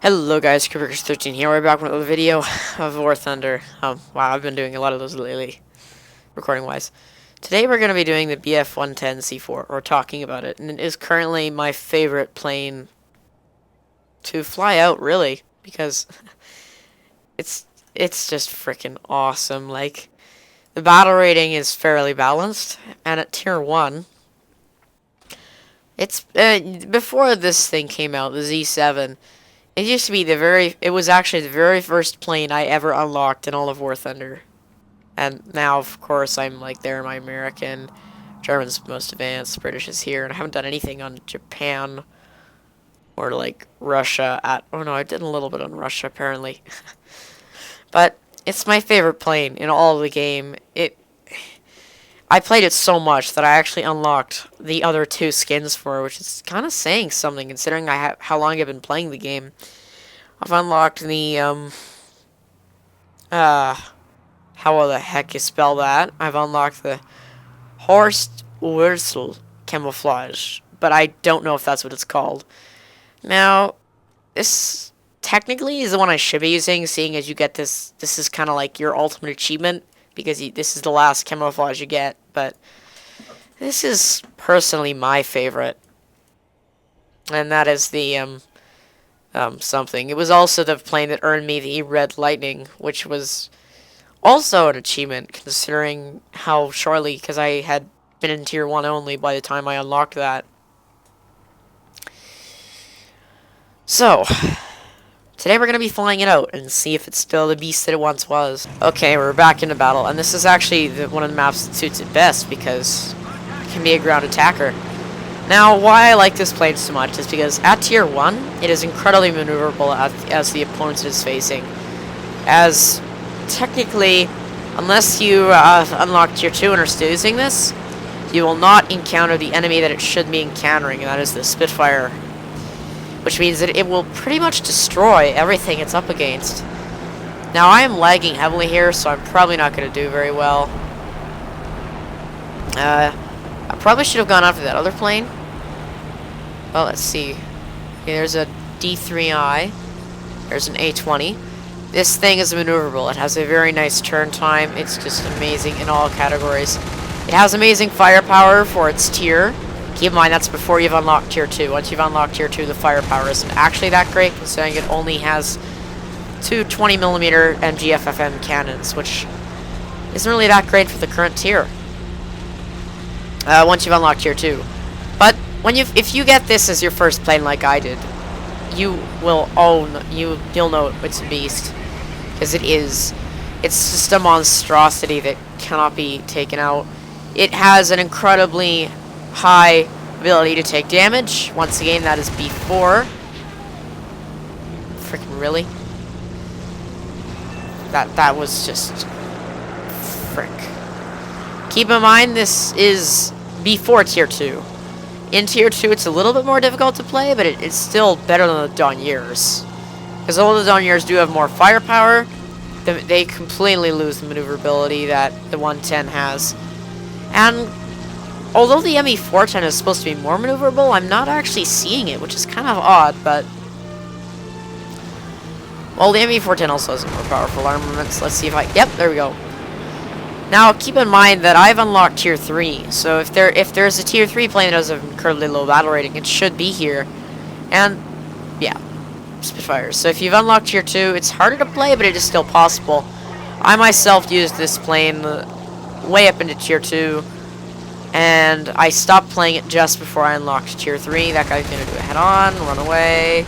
Hello guys, Creepers13 here. We're back with another video of War Thunder. Wow, I've been doing a lot of those lately, recording wise. Today we're going to be doing the BF-110 C-4, or talking about it, and it is currently my favorite plane to fly out, really, because it's just freaking awesome. Like, the battle rating is fairly balanced, and at tier 1, it's, before this thing came out, the Z7, it used to be it was actually the very first plane I ever unlocked in all of War Thunder. And now, of course, I'm like there in my American, German's most advanced, British is here, and I haven't done anything on Japan or like Russia oh no, I did a little bit on Russia apparently. But it's my favorite plane in all of the game. I played it so much that I actually unlocked the other two skins for it, which is kind of saying something considering how long I've been playing the game. I've unlocked the, how the heck you spell that? I've unlocked the Horst Wurzel camouflage, but I don't know if that's what it's called. Now, this technically is the one I should be using, seeing as you get this is kind of like your ultimate achievement, because this is the last camouflage you get, but this is personally my favorite. And that is the, something. It was also the plane that earned me the Red Lightning, which was also an achievement, considering how shortly, because I had been in Tier 1 only by the time I unlocked that. So, today we're going to be flying it out and see if it's still the beast that it once was. Okay, we're back into battle, and this is actually one of the maps that suits it best because it can be a ground attacker. Now, why I like this plane so much is because at Tier 1, it is incredibly maneuverable as the opponent is facing. As, technically, unless you unlock Tier 2 and are still using this, you will not encounter the enemy that it should be encountering, and that is the Spitfire. Which means that it will pretty much destroy everything it's up against. Now, I am lagging heavily here, so I'm probably not going to do very well. I probably should have gone after that other plane. Well, let's see. Okay, there's a D3I. There's an A20. This thing is maneuverable. It has a very nice turn time. It's just amazing in all categories. It has amazing firepower for its tier. Keep in mind, that's before you've unlocked Tier 2. Once you've unlocked Tier 2, the firepower isn't actually that great, considering it only has two 20mm MGFFM cannons, which isn't really that great for the current tier. Once you've unlocked Tier 2. But if you get this as your first plane like I did, you'll know it's a beast. Because it is. It's just a monstrosity that cannot be taken out. It has an incredibly high ability to take damage. Once again, that is B4. Freaking really? That was just frick. Keep in mind, this is before Tier 2. In Tier 2, it's a little bit more difficult to play, but it's still better than the Doniers. Because although the Doniers do have more firepower, they completely lose the maneuverability that the 110 has. And although the ME410 is supposed to be more maneuverable, I'm not actually seeing it, which is kind of odd, but well, the ME410 also has more powerful armaments. Let's see if yep, there we go. Now, keep in mind that I've unlocked Tier 3, so if there's a Tier 3 plane that has an incredibly low battle rating, it should be here. And, yeah, Spitfires. So if you've unlocked Tier 2, it's harder to play, but it is still possible. I myself used this plane way up into Tier 2, and I stopped playing it just before I unlocked Tier 3. That guy's gonna do a head-on, run away.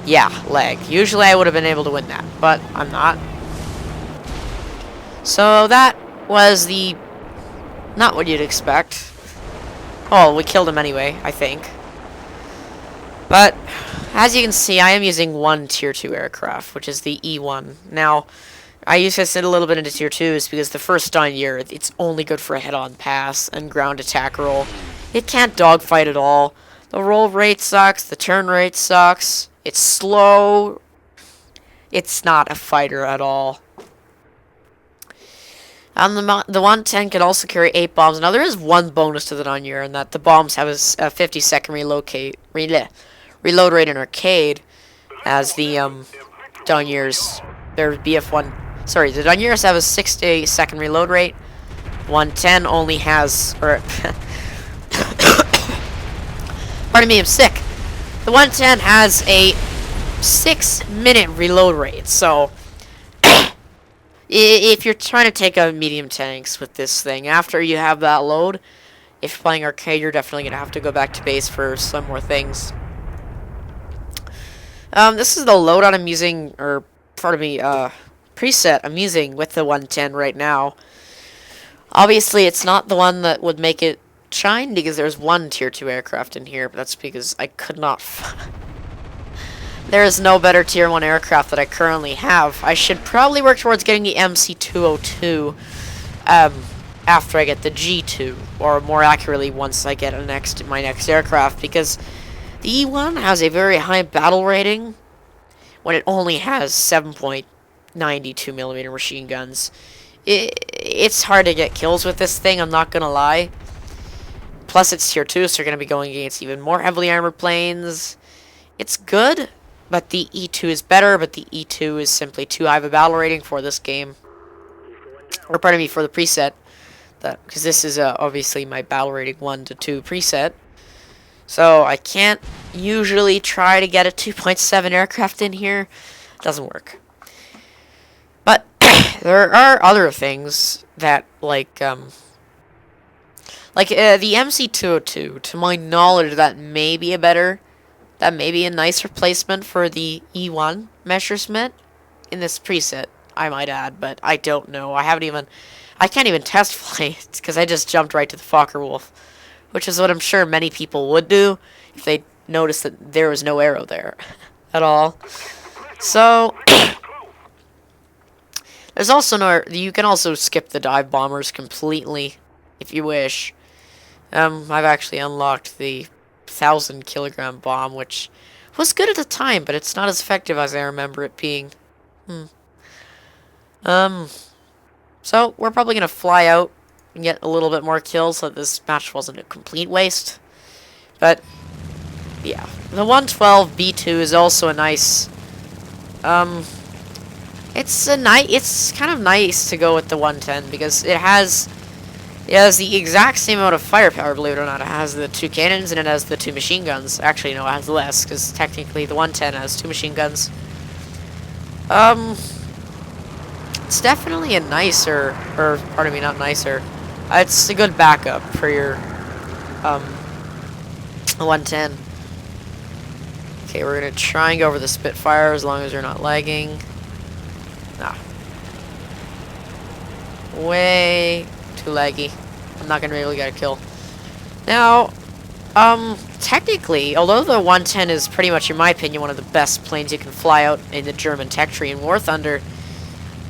Yeah, lag. Usually I would have been able to win that, but I'm not. So that was not what you'd expect. Oh, we killed him anyway, I think. But, as you can see, I am using one Tier 2 aircraft, which is the E1. Now, I used to sit a little bit into Tier 2s because the first year, it's only good for a head-on pass and ground attack roll. It can't dogfight at all. The roll rate sucks, the turn rate sucks, it's slow. It's not a fighter at all. And the 110 can also carry 8 bombs. Now, there is one bonus to the Donier, in that the bombs have a 50-second reload rate in arcade as the Donyers, their BF1. Sorry, the Donyers have a 60-second reload rate. 110 only has, or pardon me, I'm sick. The 110 has a 6-minute reload rate, so if you're trying to take out medium tanks with this thing, after you have that load, if you're playing arcade, you're definitely going to have to go back to base for some more things. This is the loadout I'm using, or, pardon me, preset I'm using with the 110 right now. Obviously, it's not the one that would make it shine, because there's one Tier 2 aircraft in here, but that's because I could not there is no better Tier 1 aircraft that I currently have. I should probably work towards getting the MC-202 after I get the G2, or more accurately, once I get my next aircraft, because the E1 has a very high battle rating when it only has 7.92mm machine guns. It's hard to get kills with this thing, I'm not gonna lie. Plus, it's Tier 2, so you're gonna be going against even more heavily armored planes. It's good, but the E2 is better, but the E2 is simply too high of a battle rating for this game. Or, pardon me, for the preset. Because this is obviously my battle rating 1 to 2 preset. So, I can't usually try to get a 2.7 aircraft in here. It doesn't work. But, there are other things that, like the MC-202, to my knowledge, that may be a nice replacement for the E1 Messerschmitt in this preset, I might add, but I don't know. I can't even test fly it, because I just jumped right to the Fokker-Wulf, which is what I'm sure many people would do if they noticed that there was no arrow there at all. So, there's also you can also skip the dive bombers completely, if you wish. I've actually unlocked the 1,000-kilogram bomb, which was good at the time, but it's not as effective as I remember it being. So, we're probably going to fly out and get a little bit more kills so that this match wasn't a complete waste. But, yeah. The 112 B2 is also a nice, it's kind of nice to go with the 110, because it has the exact same amount of firepower, believe it or not. It has the 2 cannons and it has the 2 machine guns. Actually, no, it has less, because technically the 110 has 2 machine guns. It's definitely a nicer, or pardon me, not nicer. It's a good backup for your 110. Okay, we're gonna try and go over the Spitfire as long as you're not lagging. Nah. Way too laggy. I'm not gonna be able to get a kill. Now, technically, although the 110 is pretty much, in my opinion, one of the best planes you can fly out in the German tech tree in War Thunder.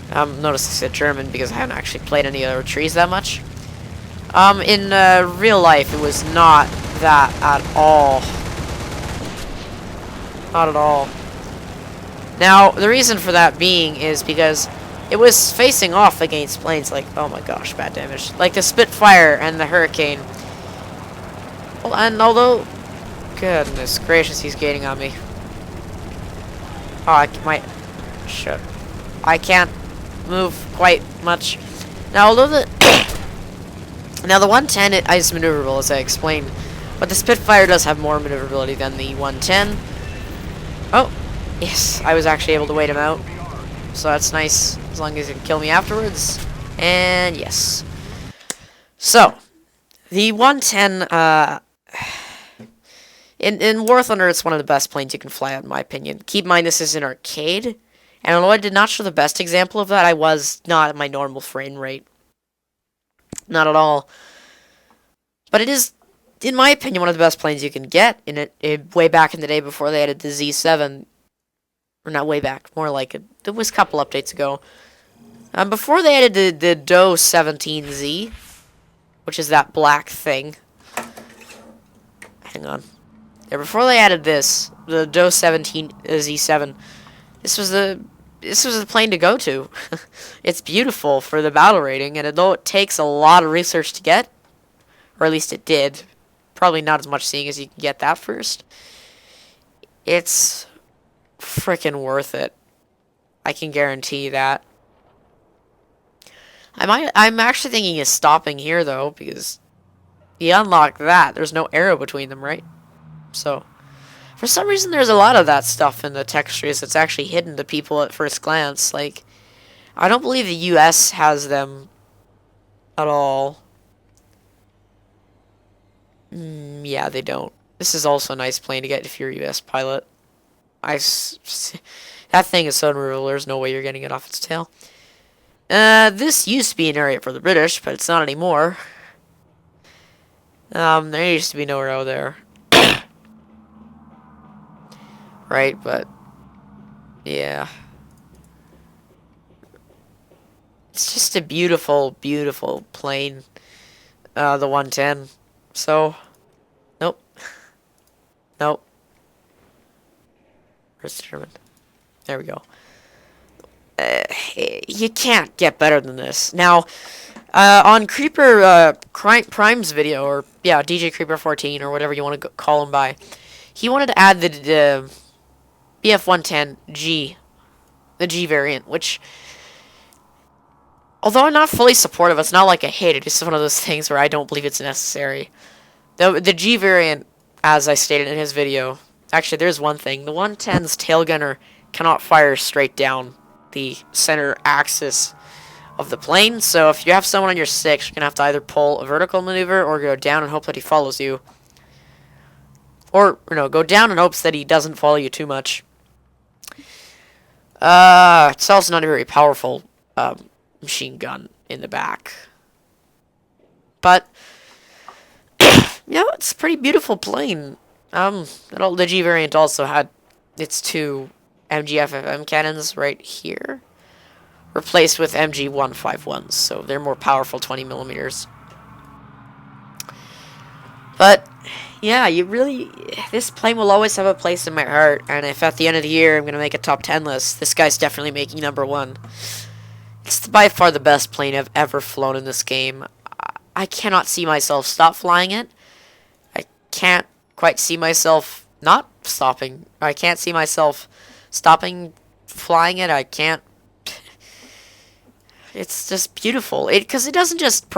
Notice I said German because I haven't actually played any other trees that much. In real life, it was not that at all. Not at all. Now, the reason for that being is because it was facing off against planes like, oh my gosh, bad damage, like the Spitfire and the Hurricane. Well, and although, goodness gracious, he's gaining on me. Oh, shit. I can't move quite much. Now, although the now the 110 is maneuverable, as I explained, but the Spitfire does have more maneuverability than the 110. Oh, yes, I was actually able to wait him out, so that's nice, as long as he can kill me afterwards. And yes. So, the 110, in War Thunder, it's one of the best planes you can fly out, in my opinion. Keep in mind, this is an arcade. And although I did not show the best example of that, I was not at my normal frame rate. Not at all. But it is, in my opinion, one of the best planes you can get. Way back in the day before they added the Z7. Or not way back, more like it was a couple updates ago. Before they added the DO 17Z, which is that black thing. Hang on. Yeah, before they added this, the DO 17 Z7, this was the plane to go to. It's beautiful for the battle rating, and although it takes a lot of research to get, or at least it did, probably not as much seeing as you can get that first, It's freaking worth it. I can guarantee you that. I'm actually thinking of stopping here though, because you unlock that. There's no arrow between them, right? So, for some reason, there's a lot of that stuff in the textures that's actually hidden to people at first glance. Like, I don't believe the US has them at all. Yeah, they don't. This is also a nice plane to get if you're a US pilot. That thing is so unreal, there's no way you're getting it off its tail. This used to be an area for the British, but it's not anymore. There used to be no arrow there. Right, but yeah. It's just a beautiful, beautiful plane. The 110. So, nope. Nope. Where's determined? There we go. You can't get better than this. Now, on Creeper Prime's video, or yeah, DJ Creeper 14, or whatever you want to call him by, he wanted to add the BF110G, the G variant, which, although I'm not fully supportive, it's not like I hate it. It's just one of those things where I don't believe it's necessary. The G variant, as I stated in his video, actually, there's one thing. The 110's tail gunner cannot fire straight down the center axis of the plane, so if you have someone on your 6, you're going to have to either pull a vertical maneuver or go down and hope that he follows you. Or, go down in hopes that he doesn't follow you too much. It's also not a very powerful machine gun in the back. But, it's a pretty beautiful plane. The G variant also had its 2 MG-FFM cannons right here, replaced with MG-151s, so they're more powerful 20 millimeters. But yeah, this plane will always have a place in my heart, and if at the end of the year I'm gonna make a top 10 list, this guy's definitely making #1. It's by far the best plane I've ever flown in this game. I cannot see myself stop flying it. I can't quite see myself not stopping. I can't see myself stopping flying it. I can't. It's just beautiful. Because it doesn't just